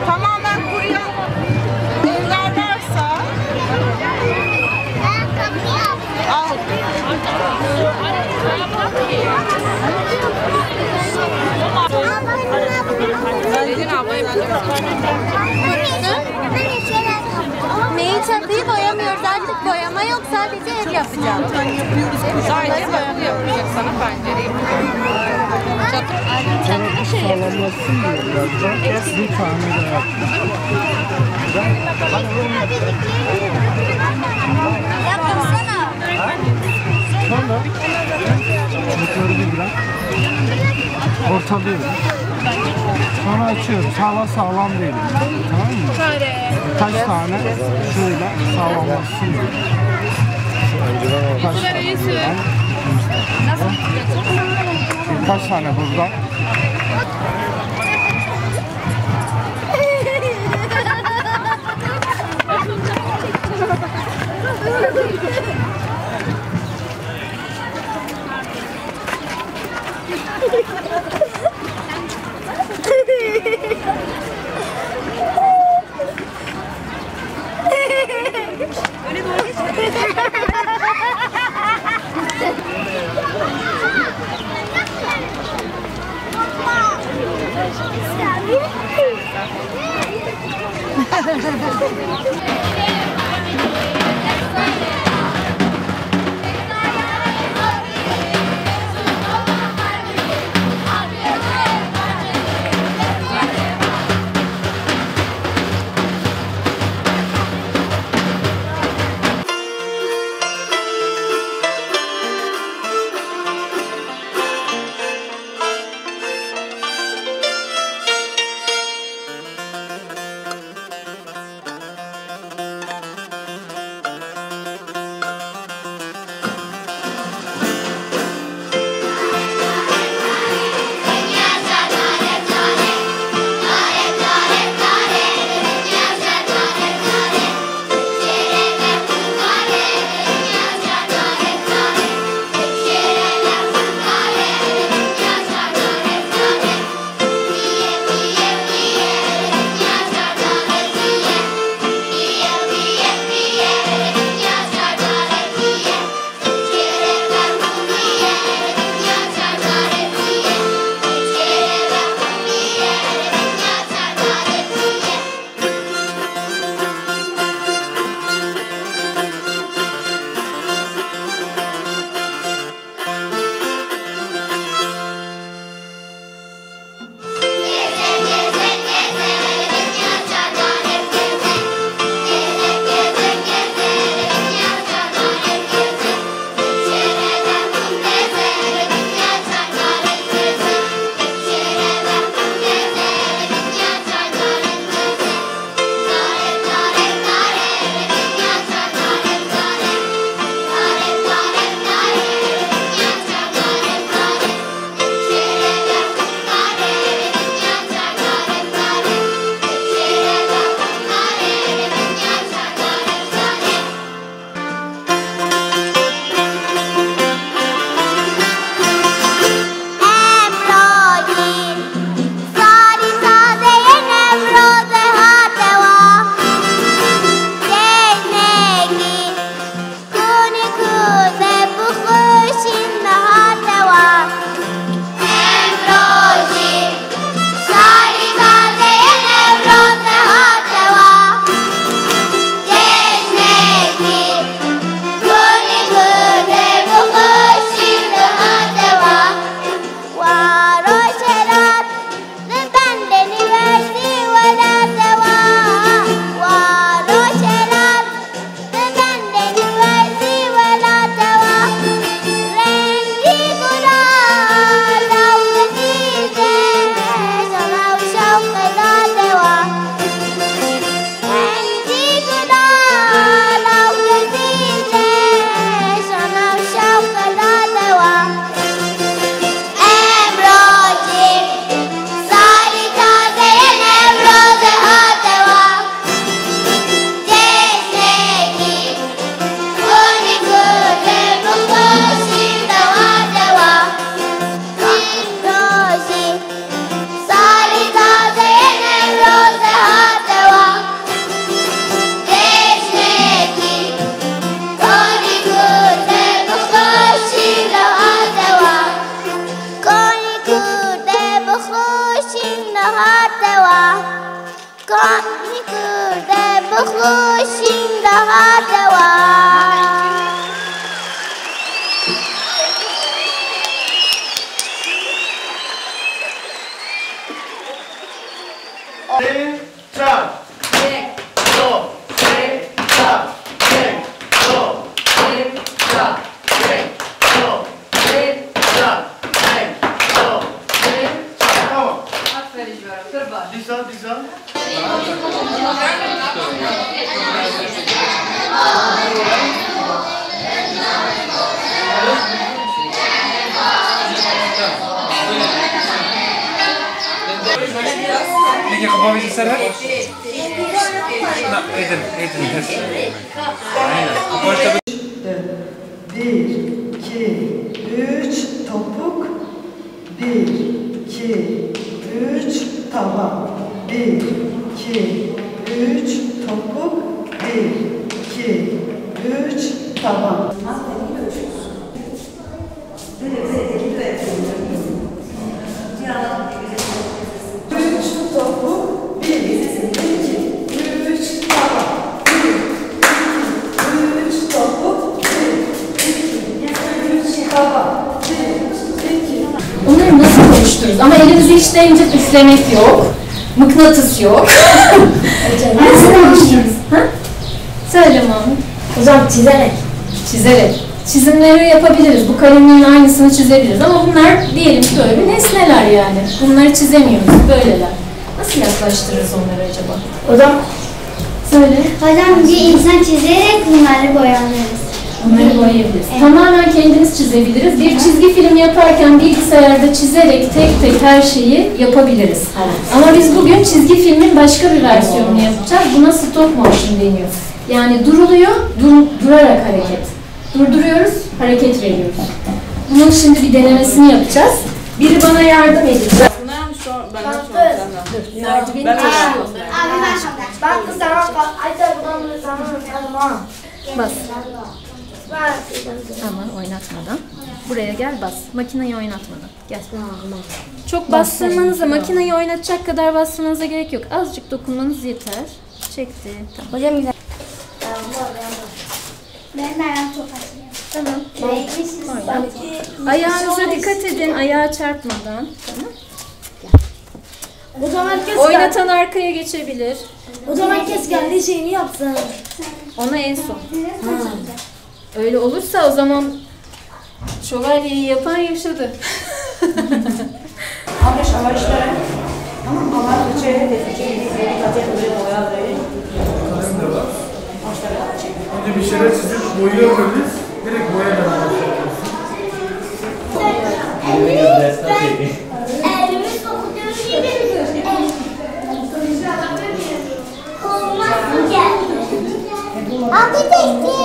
Tamamen kuruyan evler varsa al. Çatıyı boyamıyoruz artık, boyama yok, sadece ev yapacağım. Sadece yapacak sana pencereyi. Çatı şey Sağlamlaşsın diye birazdan bir tane daha. yapsana. Sonra çocukları bir bırak. Ortalıyorum. Sonra açıyorum. Hala sağlam değil. Tamam mı? Kaç tane şöyle sağlamlaşsın diye. Kaç tane buradan? bu işin daha devam. Lagi ke bawah bisa kan? Nak, Aiden. Bir, iki, üç, topuk. Bir, iki, üç, tava. Bir, iki, üç, topuk. Bir, iki, üç, tava. Üç topuk. Bir, iki, üç, tava. Bir, iki, üç, topuk. Onları nasıl konuştururuz? Ama elimizi hiç değince üflemek yok. Mıknatıs yok. Nasıl konuştururuz? Ha? Söyle Mahmut. Hocam çizerek. Çizerek. Çizimleri yapabiliriz. Bu kalemlerin aynısını çizebiliriz. Ama bunlar diyelim ki böyle nesneler yani. Bunları çizemiyoruz. Böyleler. Nasıl yaklaştırırız onları acaba? Hocam. Söyle. Hocam bir insan çizerek bunları boyalıyoruz. Bunları boyayabiliriz. Evet. Tamamen kendimiz çizebiliriz. Bir çizgi film yaparken bilgisayarda çizerek tek tek her şeyi yapabiliriz. Ama biz bugün çizgi filmin başka bir versiyonunu yapacağız. Buna stop motion deniyor. Yani duruluyor, durarak hareket. Durduruyoruz, hareket veriyoruz. Bunun şimdi bir denemesini yapacağız. Biri bana yardım edecek. Merdiveni geçiyor. Ben kız sana ayda buradan sana Bas. Aman oynatmadan. Buraya gel bas. Makineyi oynatmadan. Gel. Çok bastırmanıza, makineyi oynatacak kadar bastırmanıza gerek yok. Azıcık dokunmanız yeter. Çekti. Tamam. Hocam güzel. Benim ayağım çok acıyor. Tamam. Ayağınıza dikkat edin. Ayağa çarpmadan. Tamam. O zaman herkes Oynatan arkaya geçebilir. O zaman herkes kendi şeyini yapsın. Ona en son. Öyle olursa o zaman şövalyeyi yapan yaşadı. Önce bir şeyler çizip boyayabiliriz. Direkt boyayarak başlayabiliriz. Elimi sokuduğum gibi. Olmaz geldi. Abi tekti.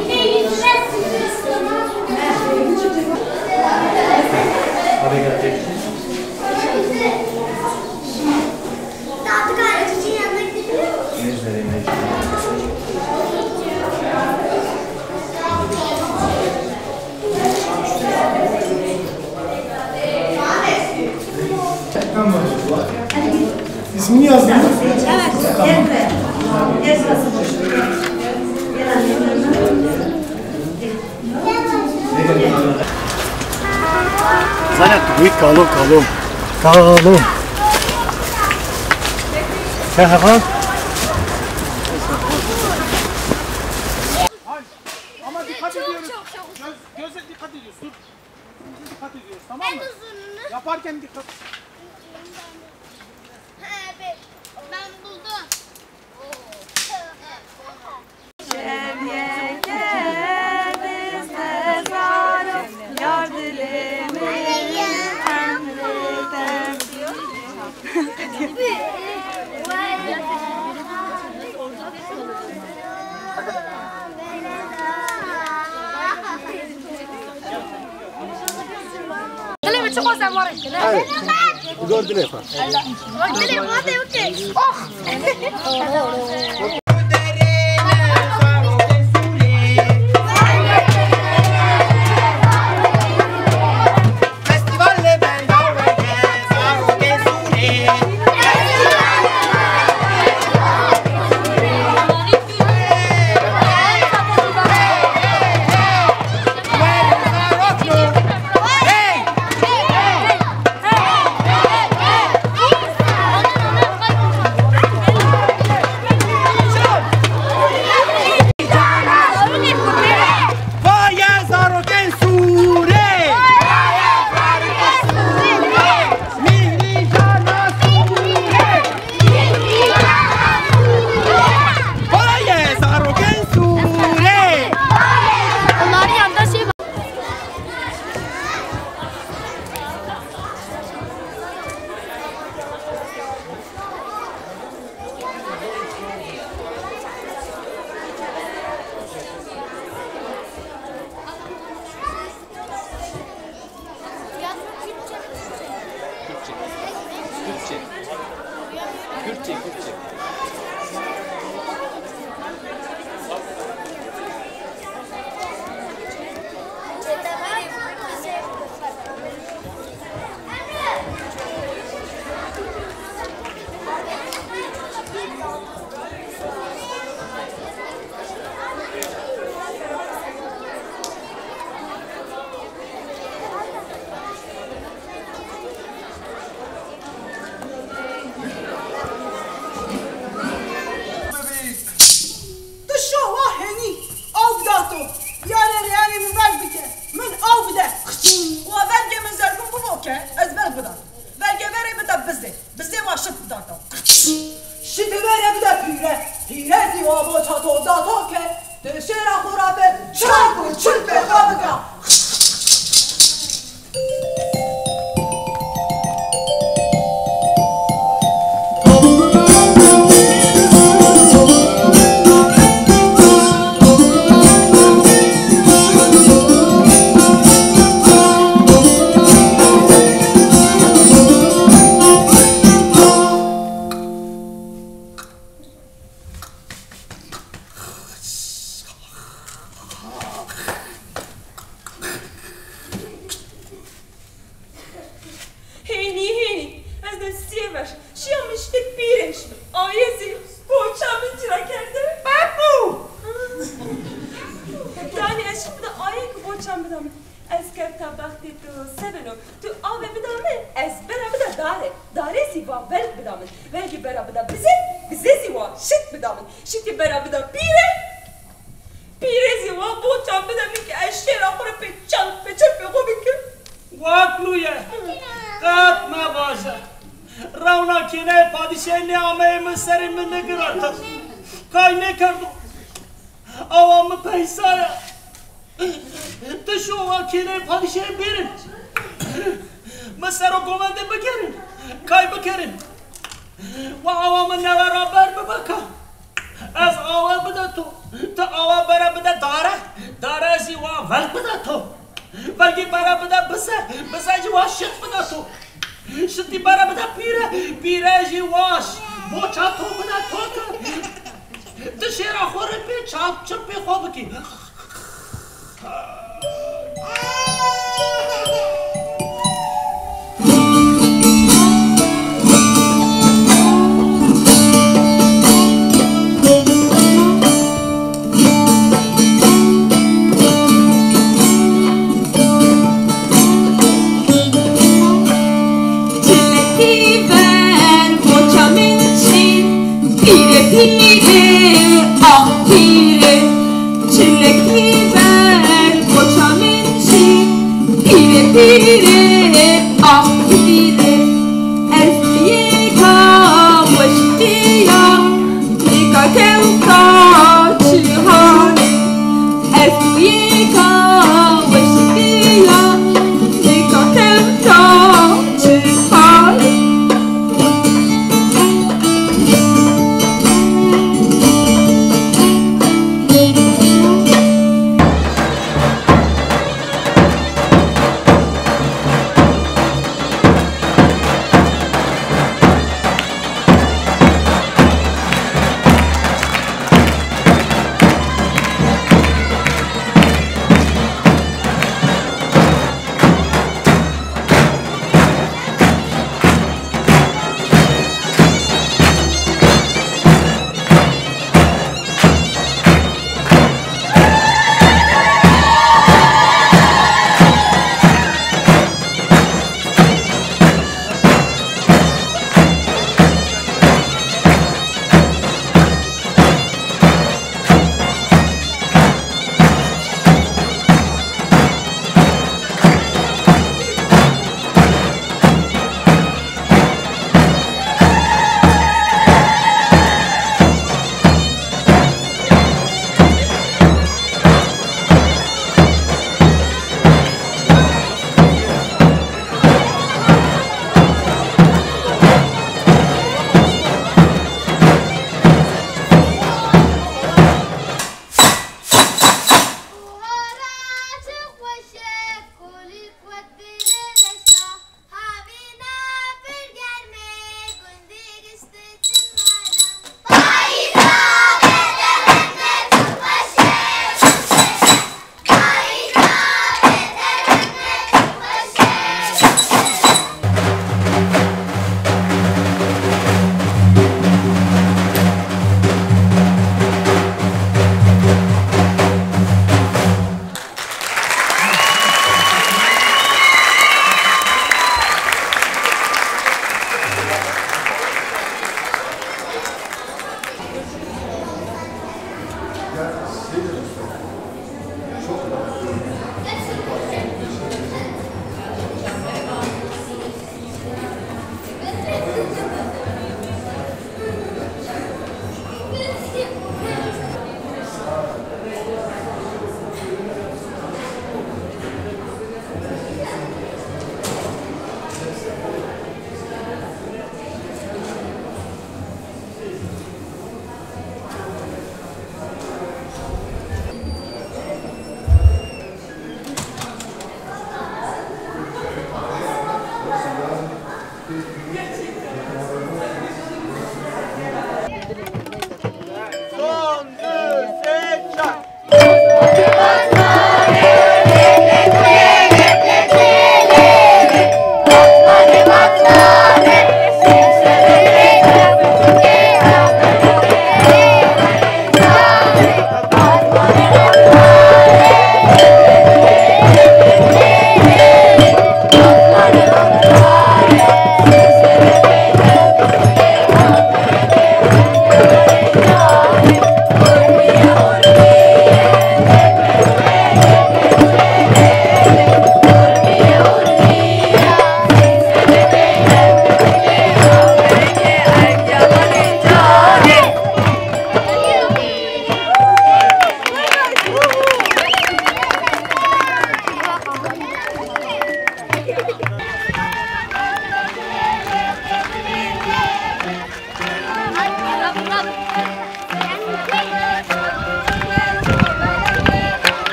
Bir de yüzüne Hadi gelecek. Tatlı kardeşin yanına gidebiliyor musun? İsmini yazdın mı? Zaten büyük kalın. Sen hakan? Ama dikkat ediyoruz. Göze dikkat ediyoruz. Dur. Dikkat ediyoruz, tamam mı? Yaparken dikkat. Ben buldum. Gördün efendim.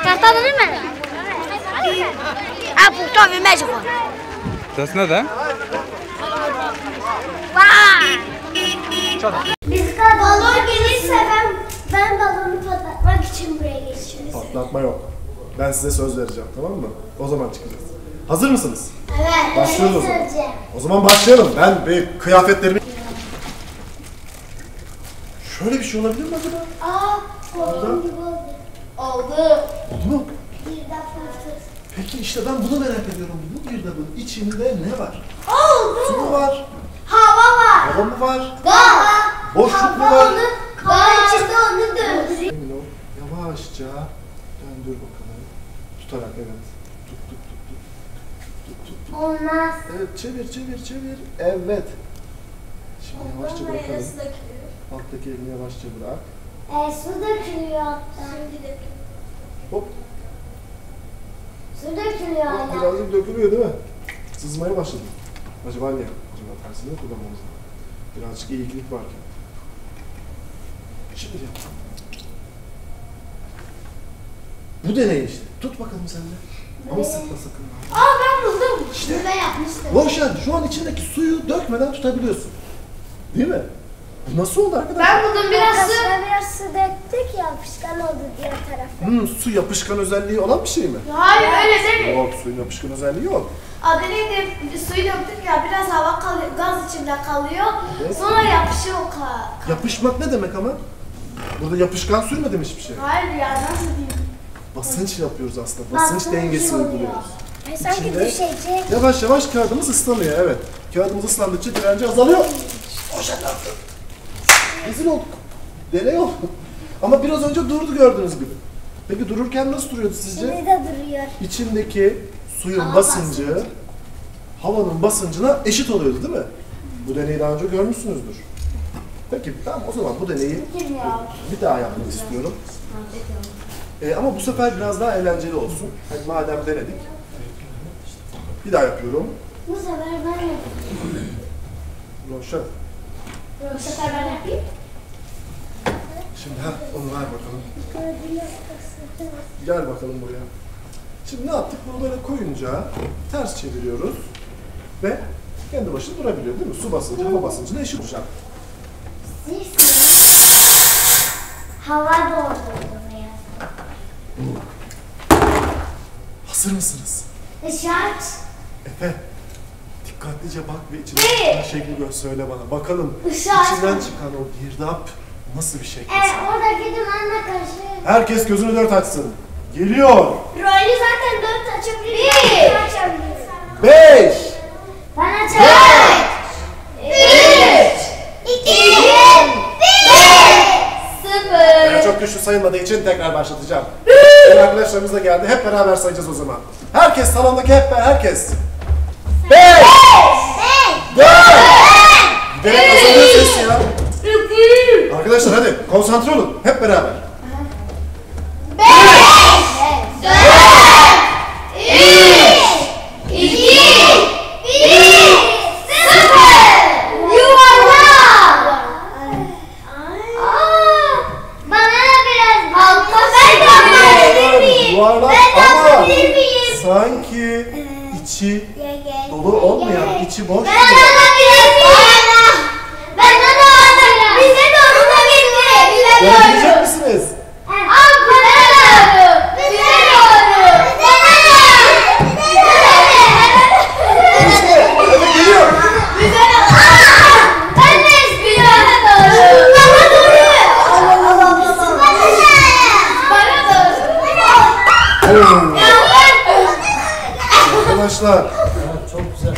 Cartão de mel. Ah, puto, vi México. Das neden? Biz balon gelirse ben balonu patlatmak için buraya geçiyoruz. Patlatma yok. Ben size söz vereceğim, tamam mı? O zaman çıkacağız. Hazır mısınız? Evet. Başlıyoruz o zaman. O zaman başlayalım. Ben bir kıyafetlerimi... Şöyle bir şey olabilir mi acaba? Balon gibi oldu. Oldu. Oldu mu? Bir dakika. Peki işte ben bunu merak ediyorum. Bu girdabın içinde ne var? Oldu. Su mu var? Hava var. Hava mı var? Gaz. Boşluk mu var? Gaz içinde onu döndürüyor. Emin ol. Yavaşça döndür bakalım. Tutarak evet. Tut. Olmaz. Evet çevir. Evet. Şimdi yavaşça bırakalım. Alttaki elini yavaşça bırak. Su dökülüyor hatta. Hop. Su dökülüyor Bak, hala. birazcık dökülüyor değil mi? Sızmaya başladı. Acaba ne? Acaba tersini mi kullanmamız lazım? Birazcık eğiklik varken. Şimdi bu deney işte. Tut bakalım sen de. Ama sıkma sakın. Ben buldum. Şurada yapmıştım. Roşen şu an içindeki suyu dökmeden tutabiliyorsun. Değil mi? Bu nasıl oldu arkadaşlar? Ben buldum biraz su döktük yapışkan oldu diğer tarafa. Su yapışkan özelliği olan bir şey mi? Hayır öyle değil mi? Yok, suyun yapışkan özelliği yok. Adı neydi? Suyu döktük ya biraz hava kalıyor, gaz içinde kalıyor. Sonra yapışıyor Yapışmak ne demek ama? Burada yapışkan sürmedim hiçbir şey. Hayır ya nasıl diyeyim? Basınç yapıyoruz aslında. Basınç dengesi uyguluyoruz. Sanki İçinde düşecek. yavaş yavaş kağıdımız ıslanıyor, evet. Kağıdımız ıslandıkça direnci azalıyor. Roşen ne yaptı? Rezil olduk. Deney oldu. Ama biraz önce durdu gördüğünüz gibi. Peki dururken nasıl duruyordu sizce? Şimdi de duruyor. İçindeki suyun basıncı havanın basıncına eşit oluyordu değil mi? Bu deneyi daha önce görmüşsünüzdür. Peki tamam, o zaman bu deneyi bir daha yapmak istiyorum. Ama bu sefer biraz daha eğlenceli olsun. Hadi madem denedik. Bir daha yapıyorum. Bu sefer ben yapayım. Roşen. Bu sefer ben yapayım. Şimdi onu ver bakalım. Gel bakalım buraya. Şimdi ne yaptık? Bunu böyle koyunca ters çeviriyoruz ve kendi başına durabiliyor değil mi? Su basıncı, hava basıncına eşit olacak. Hava doldurdu ya. Hazır mısınız? Şart. Efe, dikkatlice bak ve içinden çıkan şekli söyle bana. Bakalım Işığı aç. içinden çıkan o girdap nasıl bir şekil? Oradaki dumanla karışıyor. Herkes gözünü dört açsın. Geliyor. Rolü zaten 4 açabiliriz. 1 açabiliriz. 5 Ben açarım. 3 2 1 0 Çok güçlü sayılmadığı için tekrar başlatacağım. Benim arkadaşlarımız da geldi. Hep beraber sayacağız o zaman. Herkes salondaki herkes. 5 4 Giderek azalıyor ses ya. Arkadaşlar hadi konsantre olun. Hep beraber. 5 4 3 2 1 0 Yuvarlak. Bana da biraz balta ben de Yuvarlak ama yapabilir miyim? sanki içi dolu olmayan, içi boş. Ben alabilir miyim? Ben de alabilirim. Bize de onu da getir. Görebilecek misiniz? Al bize doğru. Bize doğru. İşte, evet geliyor. Bize doğru. Ben de istiyorum. Bana doğru. Bana doğru. Arkadaşlar, Çok güzel.